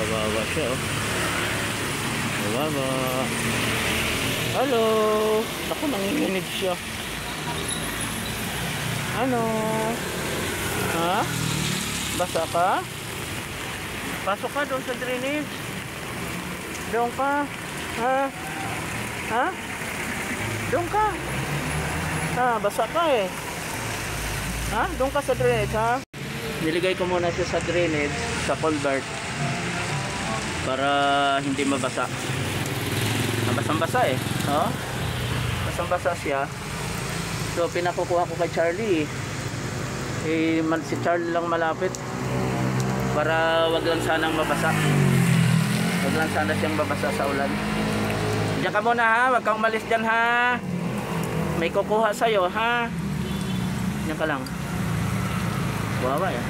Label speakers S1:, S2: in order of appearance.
S1: Kawawa siya, oh. Kawawa. Hello. Ako, nanginginig siya. Ano? Ha? Basa ka? Pasok ka doon sa drainage. Doon ka. Ha? Ha? Doon ka. Ha? Basa ka eh. Ha? Doon ka sa drainage, ha? Niligay ko muna siya sa drainage, sa culvert, para hindi mabasa. Basang-basa eh. Oh? Basang-basa siya. So pinakukuha ko kay Charlie. Si Charlie lang malapit. Para wag lang sanang mabasa. Wag lang sana siyang mabasa sa ulan. Diyan ka muna ha, wag kang umalis dyan ha. May kukuha sa'yo ha. Diyan ka lang. Wawa yan.